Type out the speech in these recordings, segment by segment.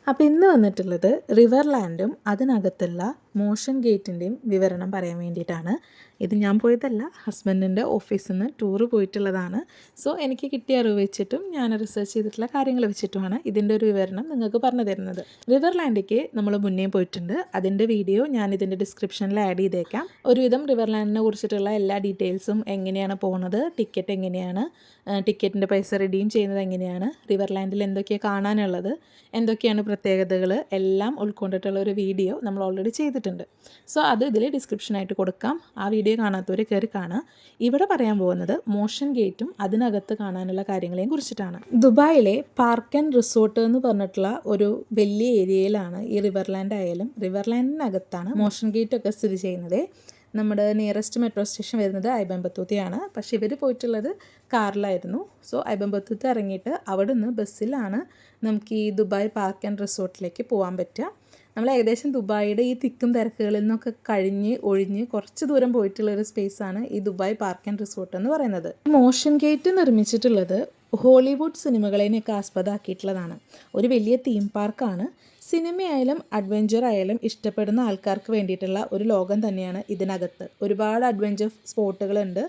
അപ്പോൾ ഇന്ന് വന്നിട്ടുള്ളത് റിവർലാൻഡും അതിനകത്തുള്ള മോഷൻ ഗേറ്റിൻ്റെയും വിവരണം പറയാൻ വേണ്ടിയിട്ടാണ്. ഇത് ഞാൻ പോയതല്ല, ഹസ്ബൻഡിൻ്റെ ഓഫീസിൽ നിന്ന് ടൂറ് പോയിട്ടുള്ളതാണ്. സോ എനിക്ക് കിട്ടിയ അറിവ് വെച്ചിട്ടും ഞാൻ റിസർച്ച് ചെയ്തിട്ടുള്ള കാര്യങ്ങൾ വെച്ചിട്ടുമാണ് ഇതിൻ്റെ ഒരു വിവരണം നിങ്ങൾക്ക് പറഞ്ഞു തരുന്നത്. റിവർലാൻഡിലേക്ക് നമ്മൾ മുന്നേ പോയിട്ടുണ്ട്. അതിൻ്റെ വീഡിയോ ഞാൻ ഇതിൻ്റെ ഡിസ്ക്രിപ്ഷനിൽ ആഡ് ചെയ്തേക്കാം. ഒരുവിധം റിവർലാൻഡിനെ കുറിച്ചിട്ടുള്ള എല്ലാ ഡീറ്റെയിൽസും, എങ്ങനെയാണ് പോകുന്നത്, ടിക്കറ്റ് എങ്ങനെയാണ്, ടിക്കറ്റിൻ്റെ പൈസ റിഡീം ചെയ്യുന്നത് എങ്ങനെയാണ്, റിവർലാൻഡിൽ എന്തൊക്കെയാണ് കാണാനുള്ളത്, എന്തൊക്കെയാണ് പ്രത്യേകതകൾ എല്ലാം ഉൾക്കൊണ്ടിട്ടുള്ള ഒരു വീഡിയോ നമ്മൾ ഓൾറെഡി ചെയ്തിട്ടുണ്ട്. സോ അത് ഇതിൽ ഡിസ്ക്രിപ്ഷനായിട്ട് കൊടുക്കാം. ആ വീഡിയോ കാണാത്തവർ കയറി കാണുക. ഇവിടെ പറയാൻ പോകുന്നത് മോഷൻ ഗേറ്റും അതിനകത്ത് കാണാനുള്ള കാര്യങ്ങളെയും കുറിച്ചിട്ടാണ്. ദുബായിലെ പാർക്ക് ആൻഡ് റിസോർട്ട് എന്ന് പറഞ്ഞിട്ടുള്ള ഒരു വലിയ ഏരിയയിലാണ് ഈ റിവർലാൻഡ് ആയാലും റിവർലാൻഡിനകത്താണ് മോഷൻ ഗേറ്റ് ഒക്കെ സ്ഥിതി ചെയ്യുന്നത്. നമ്മുടെ നിയറസ്റ്റ് മെട്രോ സ്റ്റേഷൻ വരുന്നത് ഐബൻ ബത്തൂത്തയാണ്. പക്ഷേ ഇവർ പോയിട്ടുള്ളത് കാറിലായിരുന്നു. സോ ഐബൻ ബത്തൂത്ത ഇറങ്ങിയിട്ട് അവിടെ നിന്ന് ബസ്സിലാണ് നമുക്ക് ഈ ദുബായ് പാർക്ക് ആൻഡ് റിസോർട്ടിലേക്ക് പോകാൻ പറ്റുക. നമ്മൾ ഏകദേശം ദുബായിയുടെ ഈ തിക്കും തിരക്കുകളിൽ നിന്നൊക്കെ ഒഴിഞ്ഞ് കുറച്ച് ദൂരം പോയിട്ടുള്ളൊരു സ്പേസാണ് ഈ ദുബായ് പാർക്ക് ആൻഡ് റിസോർട്ട് എന്ന് പറയുന്നത്. മോഷൻ ഗേറ്റ് നിർമ്മിച്ചിട്ടുള്ളത് ഹോളിവുഡ് സിനിമകളെയൊക്കെ ആസ്പദമാക്കിയിട്ടുള്ളതാണ്. ഒരു വലിയ തീം പാർക്കാണ്. സിനിമയായാലും അഡ്വഞ്ചർ ആയാലും ഇഷ്ടപ്പെടുന്ന ആൾക്കാർക്ക് വേണ്ടിയിട്ടുള്ള ഒരു ലോകം തന്നെയാണ് ഇതിനകത്ത്. ഒരുപാട് അഡ്വഞ്ചർ സ്പോട്ടുകളുണ്ട്.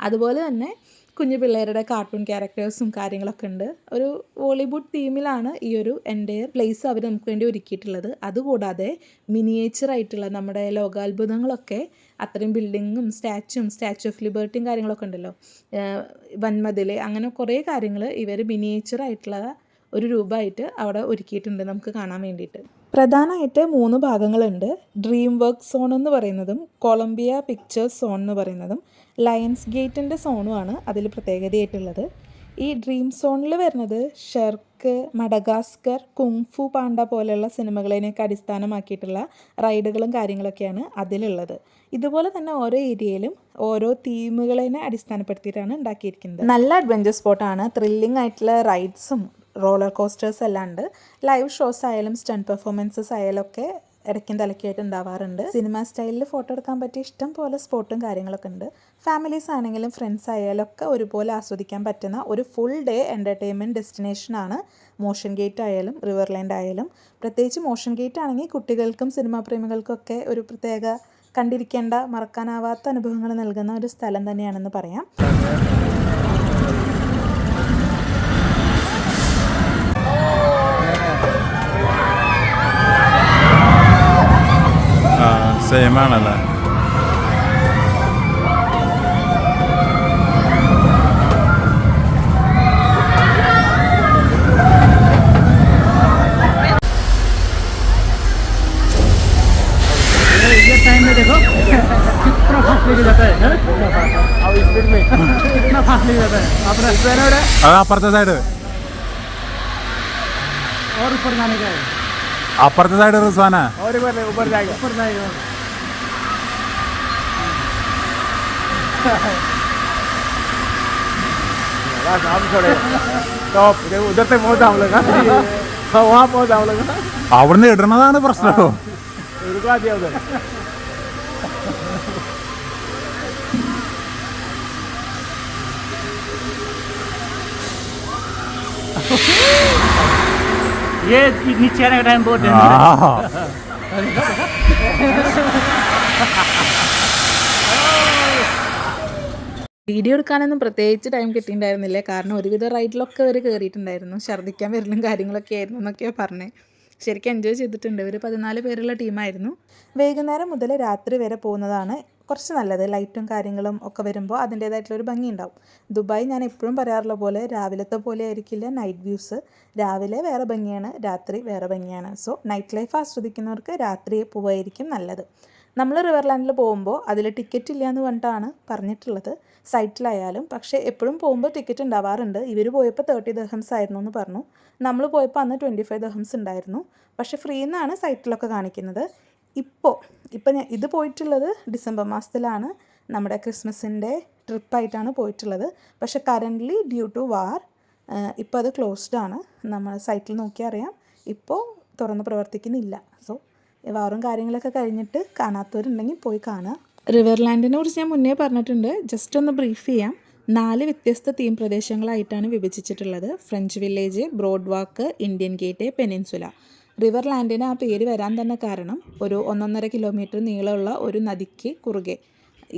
അതുപോലെ തന്നെ കുഞ്ഞു പിള്ളേരുടെ കാർട്ടൂൺ ക്യാരക്ടേഴ്സും കാര്യങ്ങളൊക്കെ ഉണ്ട്. ഒരു ഹോളിവുഡ് തീമിലാണ് ഈ ഒരു എൻ്റയർ പ്ലേസ് അവർ നമുക്ക് വേണ്ടി ഒരുക്കിയിട്ടുള്ളത്. അതുകൂടാതെ മിനിയേച്ചറായിട്ടുള്ള നമ്മുടെ ലോകാത്ഭുതങ്ങളൊക്കെ, അത്രയും ബിൽഡിങ്ങും സ്റ്റാച്യു ഓഫ് ലിബർട്ടിയും കാര്യങ്ങളൊക്കെ ഉണ്ടല്ലോ, വൻമതിൽ, അങ്ങനെ കുറേ കാര്യങ്ങൾ ഇവർ മിനിയേച്ചറായിട്ടുള്ള ഒരു രൂപമായിട്ട് അവിടെ ഒരുക്കിയിട്ടുണ്ട് നമുക്ക് കാണാൻ വേണ്ടിയിട്ട്. പ്രധാനമായിട്ട് 3 ഭാഗങ്ങളുണ്ട്. ഡ്രീം വർക്ക് സോൺ എന്ന് പറയുന്നതും കൊളംബിയ പിക്ചേഴ്സ് സോൺ എന്ന് പറയുന്നതും ലയൺസ് ഗേറ്റിൻ്റെ സോണുമാണ് അതിൽ പ്രത്യേകതയായിട്ടുള്ളത്. ഈ ഡ്രീം സോണിൽ വരുന്നത് ഷെർക്ക്, മഡഗാസ്കർ, കുങ്ഫു പാണ്ട പോലെയുള്ള സിനിമകളെയൊക്കെ അടിസ്ഥാനമാക്കിയിട്ടുള്ള റൈഡുകളും കാര്യങ്ങളൊക്കെയാണ് അതിലുള്ളത്. ഇതുപോലെ തന്നെ ഓരോ ഏരിയയിലും ഓരോ തീമുകളെ അടിസ്ഥാനപ്പെടുത്തിയിട്ടാണ് ഉണ്ടാക്കിയിരിക്കുന്നത്. നല്ല അഡ്വഞ്ചർ സ്പോട്ടാണ്. ത്രില്ലിംഗ് ആയിട്ടുള്ള റൈഡ്സും റോളർ കോസ്റ്റേഴ്സ് എല്ലാം ഉണ്ട്. ലൈവ് ഷോസ് ആയാലും സ്റ്റണ്ട് പെർഫോമൻസസ് ആയാലും ഒക്കെ ഇടയ്ക്കും തലയ്ക്കായിട്ട് ഉണ്ടാവാറുണ്ട്. സിനിമ സ്റ്റൈലിൽ ഫോട്ടോ എടുക്കാൻ പറ്റിയ ഇഷ്ടം പോലെ സ്പോട്ടും കാര്യങ്ങളൊക്കെ ഉണ്ട്. ഫാമിലീസ് ആണെങ്കിലും ഫ്രണ്ട്സ് ആയാലും ഒക്കെ ഒരുപോലെ ആസ്വദിക്കാൻ പറ്റുന്ന ഒരു ഫുൾ ഡേ എൻ്റർടൈൻമെൻറ്റ് ഡെസ്റ്റിനേഷനാണ് മോഷൻ ഗേറ്റ് ആയാലും റിവർലാൻഡ് ആയാലും. പ്രത്യേകിച്ച് മോഷൻ ഗേറ്റ് ആണെങ്കിൽ കുട്ടികൾക്കും സിനിമാ പ്രേമികൾക്കൊക്കെ ഒരു പ്രത്യേക കണ്ടിരിക്കേണ്ട, മറക്കാനാവാത്ത അനുഭവങ്ങൾ നൽകുന്ന ഒരു സ്ഥലം തന്നെയാണെന്ന് പറയാം. സെയിമാണല്ലേ? टाइम में देखो कितना फास्ट लेके जाता है अब स्पीड में कितना फास्ट लेके जाता है अपना അപ്പുറത്തെ സൈഡ് और ऊपर जाने का है അപ്പുറത്തെ സൈഡ് റിസ്വാന और ऊपर जाएगा बस हम छोड़े तो उधर तक पहुंचा हम लोग वहाँ पहुंचा हम लोग അവിടുന്ന് ഇടുന്നതാണ് പ്രശ്നം. रुकवा दिया उधर ये नीचे आने का टाइम बहुत വീഡിയോ എടുക്കാനൊന്നും പ്രത്യേകിച്ച് ടൈം കിട്ടിയിട്ടുണ്ടായിരുന്നില്ല. കാരണം ഒരുവിധ റൈഡിലൊക്കെ അവർ കയറിയിട്ടുണ്ടായിരുന്നു. ഛർദ്ദിക്കാൻ വരലും കാര്യങ്ങളൊക്കെ ആയിരുന്നു എന്നൊക്കെയാണ് പറഞ്ഞത്. ശരിക്കും എൻജോയ് ചെയ്തിട്ടുണ്ട്. ഒരു 14 പേരുള്ള ടീമായിരുന്നു. വൈകുന്നേരം മുതൽ രാത്രി വരെ പോകുന്നതാണ് കുറച്ച് നല്ലത്. ലൈറ്റും കാര്യങ്ങളും ഒക്കെ വരുമ്പോൾ അതിൻ്റേതായിട്ടുള്ളൊരു ഭംഗി ഉണ്ടാവും. ദുബായ് ഞാൻ എപ്പോഴും പറയാറുള്ള പോലെ രാവിലത്തെ പോലെ ആയിരിക്കില്ല നൈറ്റ് വ്യൂസ്. രാവിലെ വേറെ ഭംഗിയാണ്, രാത്രി വേറെ ഭംഗിയാണ്. സോ നൈറ്റ് ലൈഫ് ആസ്വദിക്കുന്നവർക്ക് രാത്രി പോവായിരിക്കും നല്ലത്. നമ്മൾ റിവർലാൻഡിൽ പോകുമ്പോൾ അതിൽ ടിക്കറ്റ് ഇല്ല എന്ന് പറഞ്ഞിട്ടാണ് പറഞ്ഞിട്ടുള്ളത്, സൈറ്റിലായാലും. പക്ഷേ എപ്പോഴും പോകുമ്പോൾ ടിക്കറ്റ് ഉണ്ടാവാറുണ്ട്. ഇവർ പോയപ്പോൾ 30 ദിർഹംസ് ആയിരുന്നു എന്ന് പറഞ്ഞു. നമ്മൾ പോയപ്പോൾ അന്ന് 25 ദിർഹംസ് ഉണ്ടായിരുന്നു. പക്ഷേ ഫ്രീ എന്നാണ് സൈറ്റിലൊക്കെ കാണിക്കുന്നത്. ഇപ്പോൾ ഇത് പോയിട്ടുള്ളത് ഡിസംബർ മാസത്തിലാണ്. നമ്മുടെ ക്രിസ്മസിൻ്റെ ട്രിപ്പായിട്ടാണ് പോയിട്ടുള്ളത്. പക്ഷേ കറൻ്റ്ലി ഡ്യൂ ടു വാർ ഇപ്പോൾ അത് ക്ലോസ്ഡ് ആണ്. നമ്മൾ സൈറ്റിൽ നോക്കിയാൽ അറിയാം, ഇപ്പോൾ തുറന്ന് പ്രവർത്തിക്കുന്നില്ല. സോ വാറും കാര്യങ്ങളൊക്കെ കഴിഞ്ഞിട്ട് കാണാത്തവരുണ്ടെങ്കിൽ പോയി കാണുക. റിവർലാൻഡിനെ കുറിച്ച് ഞാൻ മുന്നേ പറഞ്ഞിട്ടുണ്ട്. ജസ്റ്റ് ഒന്ന് ബ്രീഫ് ചെയ്യാം. 4 വ്യത്യസ്ത തീം പ്രദേശങ്ങളായിട്ടാണ് വിഭജിച്ചിട്ടുള്ളത്. ഫ്രഞ്ച് വില്ലേജ്, ബ്രോഡ് വാക്ക്, ഇന്ത്യൻ ഗേറ്റ്, പെനിൻസുല. റിവർലാൻഡിന് ആ പേര് വരാൻ തന്നെ കാരണം ഒരു 1.5 കിലോമീറ്റർ നീളമുള്ള ഒരു നദിക്ക് കുറുകെ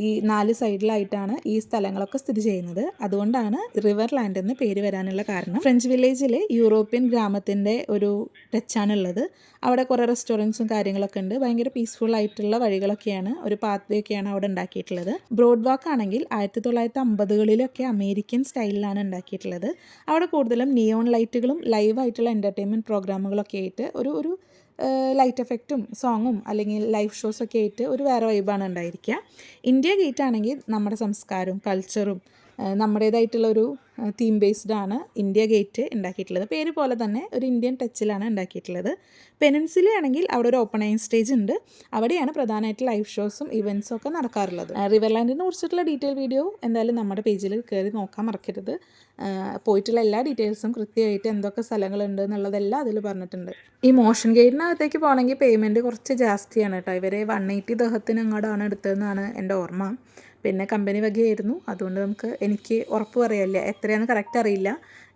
ഈ 4 സൈഡിലായിട്ടാണ് ഈ സ്ഥലങ്ങളൊക്കെ സ്ഥിതി ചെയ്യുന്നത്. അതുകൊണ്ടാണ് റിവർലാൻഡ് എന്ന് പേര് വരാനുള്ള കാരണം. ഫ്രഞ്ച് വില്ലേജിൽ യൂറോപ്യൻ ഗ്രാമത്തിൻ്റെ ഒരു ടച്ചാണുള്ളത്. അവിടെ കുറേ റെസ്റ്റോറൻറ്റ്സും കാര്യങ്ങളൊക്കെ ഉണ്ട്. ഭയങ്കര പീസ്ഫുൾ ആയിട്ടുള്ള വഴികളൊക്കെയാണ്, ഒരു പാത്ത് വേ ഒക്കെയാണ് അവിടെ ഉണ്ടാക്കിയിട്ടുള്ളത്. ബ്രോഡ് വാക്ക് ആണെങ്കിൽ 1950കളിലൊക്കെ അമേരിക്കൻ സ്റ്റൈലിലാണ് ഉണ്ടാക്കിയിട്ടുള്ളത്. അവിടെ കൂടുതലും നിയോൺ ലൈറ്റുകളും ലൈവായിട്ടുള്ള എൻ്റർടൈൻമെൻറ്റ് പ്രോഗ്രാമുകളൊക്കെ ആയിട്ട് ഒരു ലൈറ്റ് എഫക്റ്റും സോങ്ങും അല്ലെങ്കിൽ ലൈവ് ഷോസൊക്കെ ആയിട്ട് ഒരു വേറെ വൈബാണ് ഉണ്ടായിരിക്കുക. ഇന്ത്യ ഗേറ്റ് ആണെങ്കിൽ നമ്മുടെ സംസ്കാരവും കൾച്ചറും നമ്മുടേതായിട്ടുള്ളൊരു തീം ബേസ്ഡ് ആണ് ഇന്ത്യ ഗേറ്റ് ഉണ്ടാക്കിയിട്ടുള്ളത്. പേര് പോലെ തന്നെ ഒരു ഇന്ത്യൻ ടച്ചിലാണ് ഉണ്ടാക്കിയിട്ടുള്ളത്. പെനിൻസുല ആണെങ്കിൽ അവിടെ ഒരു ഓപ്പൺ എയർ സ്റ്റേജ് ഉണ്ട്. അവിടെയാണ് പ്രധാനമായിട്ട് ലൈവ് ഷോസും ഇവൻറ്റ്സും ഒക്കെ നടക്കാറുള്ളത്. റിവർലാൻഡിനെ കുറിച്ചിട്ടുള്ള ഡീറ്റെയിൽ വീഡിയോ എന്തായാലും നമ്മുടെ പേജിൽ കയറി നോക്കാൻ മറക്കരുത്. പോയിട്ടുള്ള എല്ലാ ഡീറ്റെയിൽസും കൃത്യമായിട്ട് എന്തൊക്കെ സ്ഥലങ്ങളുണ്ട് എന്നുള്ളതെല്ലാം അതിൽ പറഞ്ഞിട്ടുണ്ട്. ഈ മോഷൻ ഗേറ്റിനകത്തേക്ക് പോകണമെങ്കിൽ പേയ്മെൻറ്റ് കുറച്ച് ജാസ്തിയാണ് കേട്ടോ. ഇവർ 180 ദഹത്തിന് അങ്ങോട്ടാണ് എടുത്തതെന്നാണ് എൻ്റെ ഓർമ്മ. പിന്നെ കമ്പനി വകയായിരുന്നു, അതുകൊണ്ട് എനിക്ക് ഉറപ്പ് പറയാനില്ല, എത്രയാണെന്ന് കറക്റ്റ് അറിയില്ല.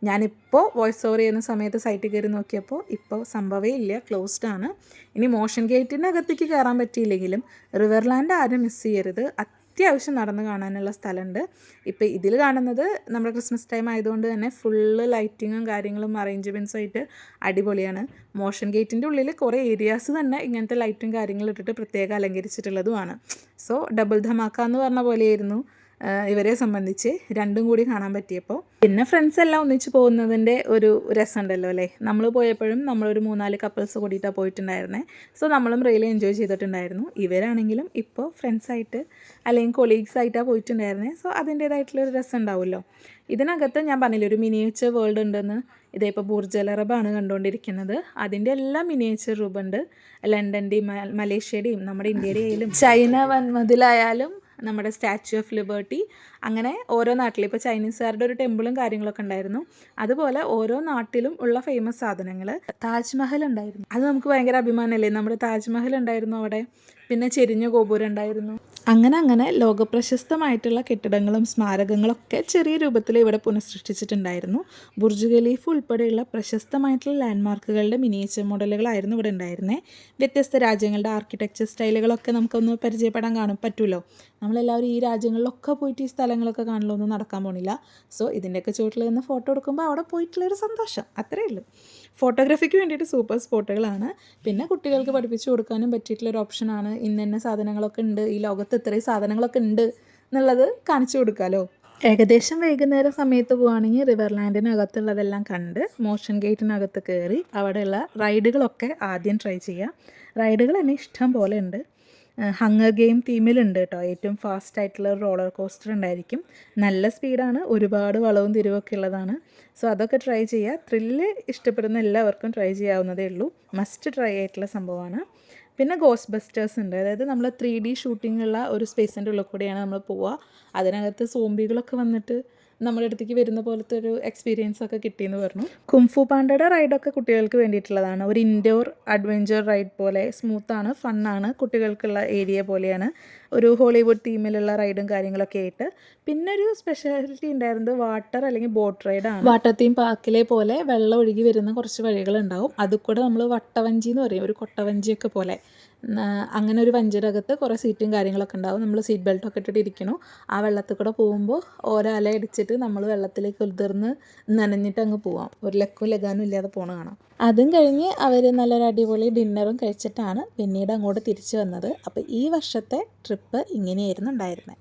ഞാനിപ്പോൾ വോയിസ് ഓവർ ചെയ്യുന്ന സമയത്ത് സൈറ്റിൽ കയറി നോക്കിയപ്പോൾ ഇപ്പോൾ സംഭവമേ ഇല്ല, ക്ലോസ്ഡ് ആണ്. ഇനി മോഷൻ ഗേറ്റിൻ്റെ അകത്തേക്ക് കയറാൻ പറ്റിയില്ലെങ്കിലും റിവർലാൻഡ് ആരും മിസ് ചെയ്യരുത്. അത്യാവശ്യം നടന്ന് കാണാനുള്ള സ്ഥലമുണ്ട്. ഇപ്പോൾ ഇതിൽ കാണുന്നത് നമ്മുടെ ക്രിസ്മസ് ടൈം ആയതുകൊണ്ട് തന്നെ ഫുള്ള് ലൈറ്റിങ്ങും കാര്യങ്ങളും അറേഞ്ച്മെൻറ്റ്സും ആയിട്ട് അടിപൊളിയാണ്. മോഷൻ ഗേറ്റിൻ്റെ ഉള്ളിൽ കുറേ ഏരിയാസ് തന്നെ ഇങ്ങനത്തെ ലൈറ്റും കാര്യങ്ങളും ഇട്ടിട്ട് പ്രത്യേകം അലങ്കരിച്ചിട്ടുള്ളതുമാണ്. സോ ഡബിൾ ധമാക്ക എന്ന് പറഞ്ഞ പോലെയായിരുന്നു ഇവരെ സംബന്ധിച്ച് രണ്ടും കൂടി കാണാൻ പറ്റിയപ്പോൾ. പിന്നെ ഫ്രണ്ട്സ് എല്ലാം ഒന്നിച്ച് പോകുന്നതിൻ്റെ ഒരു രസമുണ്ടല്ലോ അല്ലേ. നമ്മൾ പോയപ്പോഴും നമ്മളൊരു 3-4 കപ്പിൾസ് കൂടിയിട്ടാണ് പോയിട്ടുണ്ടായിരുന്നത്. സോ നമ്മളും റിയലി എൻജോയ് ചെയ്തിട്ടുണ്ടായിരുന്നു. ഇവരാണെങ്കിലും ഇപ്പോൾ ഫ്രണ്ട്സായിട്ട് അല്ലെങ്കിൽ കൊളീഗ്സ് ആയിട്ടാണ് പോയിട്ടുണ്ടായിരുന്നത്. സോ അതിൻ്റേതായിട്ടുള്ളൊരു രസം ഉണ്ടാവുമല്ലോ. ഇതിനകത്ത് ഞാൻ പറഞ്ഞില്ലേ ഒരു മിനിയേച്ചർ വേൾഡ് ഉണ്ടെന്ന്. ഇതേ ഇപ്പോൾ ബുർജ് അൽ അറബാണ് കണ്ടുകൊണ്ടിരിക്കുന്നത്. അതിൻ്റെ എല്ലാ മിനിയേച്ചർ രൂപമുണ്ട്. ലണ്ടൻ്റെയും മലേഷ്യയുടെയും നമ്മുടെ ഇന്ത്യയുടെയും ചൈന വൻമതിലായാലും നമ്മുടെ സ്റ്റാച്യു ഓഫ് ലിബർട്ടി, അങ്ങനെ ഓരോ നാട്ടിലും ഇപ്പോൾ ചൈനീസുകാരുടെ ഒരു ടെമ്പിളും കാര്യങ്ങളൊക്കെ ഉണ്ടായിരുന്നു. അതുപോലെ ഓരോ നാട്ടിലും ഉള്ള ഫേമസ് സാധനങ്ങൾ. താജ്മഹൽ ഉണ്ടായിരുന്നു, അത് നമുക്ക് ഭയങ്കര അഭിമാനമല്ലേ. നമ്മുടെ താജ്മഹൽ ഉണ്ടായിരുന്നു അവിടെ. പിന്നെ ചെരിഞ്ഞ ഗോപുരം ഉണ്ടായിരുന്നു. അങ്ങനെ ലോകപ്രശസ്തമായിട്ടുള്ള കെട്ടിടങ്ങളും സ്മാരകങ്ങളൊക്കെ ചെറിയ രൂപത്തിൽ ഇവിടെ പുനഃസൃഷ്ടിച്ചിട്ടുണ്ടായിരുന്നു. ബുർജ് ഖലീഫ ഉൾപ്പെടെയുള്ള പ്രശസ്തമായിട്ടുള്ള ലാൻഡ്മാർക്കുകളുടെ മിനിയേച്ചർ മോഡലുകളായിരുന്നു ഇവിടെ ഉണ്ടായിരുന്നത്. വ്യത്യസ്ത രാജ്യങ്ങളുടെ ആർക്കിടെക്ചർ സ്റ്റൈലുകളൊക്കെ നമുക്കൊന്ന് പരിചയപ്പെടാൻ പറ്റുമല്ലോ. നമ്മളെല്ലാവരും ഈ രാജ്യങ്ങളിലൊക്കെ പോയിട്ട് ഈ സ്ഥലങ്ങളൊക്കെ കാണലൊന്നും നടക്കാൻ പോണില്ല. സോ ഇതിൻ്റെയൊക്കെ ചുവട്ടിൽ നിന്ന് ഫോട്ടോ എടുക്കുമ്പോൾ അവിടെ പോയിട്ടുള്ളൊരു സന്തോഷം അത്രയേ ഉള്ളൂ. ഫോട്ടോഗ്രാഫിക്ക് വേണ്ടിയിട്ട് സൂപ്പർ സ്പോട്ടുകളാണ്. പിന്നെ കുട്ടികൾക്ക് പഠിപ്പിച്ചു കൊടുക്കാനും പറ്റിയിട്ടുള്ളൊരു ഓപ്ഷനാണ്. ഇന്ന സാധനങ്ങളൊക്കെ ഉണ്ട്, ഈ ലോകത്ത് ഇത്രയും സാധനങ്ങളൊക്കെ ഉണ്ട് എന്നുള്ളത് കാണിച്ചു കൊടുക്കാമല്ലോ. ഏകദേശം വൈകുന്നേരം സമയത്ത് പോവുകയാണെങ്കിൽ റിവർലാൻഡിനകത്തുള്ളതെല്ലാം കണ്ട് മോഷൻ ഗേറ്റിനകത്ത് കയറി അവിടെയുള്ള റൈഡുകളൊക്കെ ആദ്യം ട്രൈ ചെയ്യുക. റൈഡുകൾ തന്നെ ഇഷ്ടം പോലെ ഉണ്ട്. ഹങ്ങർ ഗെയിം തീമിലുണ്ട് കേട്ടോ. ഏറ്റവും ഫാസ്റ്റ് ആയിട്ടുള്ള റോളർ കോസ്റ്റർ ഉണ്ടായിരിക്കും. നല്ല സ്പീഡാണ്, ഒരുപാട് വളവും തിരിവൊക്കെ ഉള്ളതാണ്. സോ അതൊക്കെ ട്രൈ ചെയ്യുക. ത്രില്ല് ഇഷ്ടപ്പെടുന്ന എല്ലാവർക്കും ട്രൈ ചെയ്യാവുന്നതേ ഉള്ളൂ. മസ്റ്റ് ട്രൈ ആയിട്ടുള്ള സംഭവമാണ്. പിന്നെ ഗോസ്റ്റ് ബസ്റ്റേഴ്സ് ഉണ്ട്. അതായത് നമ്മൾ 3D ഷൂട്ടിംഗ് ഉള്ള ഒരു സ്പേസിൻ്റെ ഉള്ളിൽ കൂടെയാണ് നമ്മൾ പോവുക. അതിനകത്ത് സോംബികളൊക്കെ വന്നിട്ട് നമ്മുടെ അടുത്തേക്ക് വരുന്ന പോലത്തെ ഒരു എക്സ്പീരിയൻസ് ഒക്കെ കിട്ടിയെന്ന് പറഞ്ഞു. കുംഫു പാണ്ടയുടെ റൈഡൊക്കെ കുട്ടികൾക്ക് വേണ്ടിയിട്ടുള്ളതാണ്. ഒരു ഇൻഡോർ അഡ്വഞ്ചർ റൈഡ് പോലെ സ്മൂത്താണ്, ഫണ്ണാണ്, കുട്ടികൾക്കുള്ള ഏരിയ പോലെയാണ്. ഒരു ഹോളിവുഡ് തീമിലുള്ള റൈഡും കാര്യങ്ങളൊക്കെ ആയിട്ട്. പിന്നെ ഒരു സ്പെഷ്യാലിറ്റി ഉണ്ടായിരുന്നത് വാട്ടർ അല്ലെങ്കിൽ ബോട്ട് റൈഡാണ്. വാട്ടർ തീം പാർക്കിലെ പോലെ വെള്ളം ഒഴുകി വരുന്ന കുറച്ച് വഴികളുണ്ടാവും. അതിൽ കൂടെ നമ്മൾ വട്ടവഞ്ചി എന്ന് പറയും, ഒരു കൊട്ടവഞ്ചിയൊക്കെ പോലെ. അങ്ങനെ ഒരു വഞ്ചിയുടെ അകത്ത് കുറേ സീറ്റും കാര്യങ്ങളൊക്കെ ഉണ്ടാവും. നമ്മൾ സീറ്റ് ബെൽറ്റൊക്കെ ഇട്ടിട്ട് ഇരിക്കണം. ആ വെള്ളത്തിൽ കൂടെ പോകുമ്പോൾ ഓരോ അല അടിച്ചിട്ട് നമ്മൾ വെള്ളത്തിലേക്ക് ഉതിർന്ന് നനഞ്ഞിട്ട് അങ്ങ് പോവാം. ഒരു ലക്കും ലഗാനും ഇല്ലാതെ പോണ കാണാം. അതും കഴിഞ്ഞ് അവർ നല്ലൊരു അടിപൊളി ഡിന്നറും കഴിച്ചിട്ടാണ് പിന്നീട് അങ്ങോട്ട് തിരിച്ചു വന്നത്. അപ്പോൾ ഈ വർഷത്തെ ട്രിപ്പ് ഇങ്ങനെയായിരുന്നു ഉണ്ടായിരുന്നത്.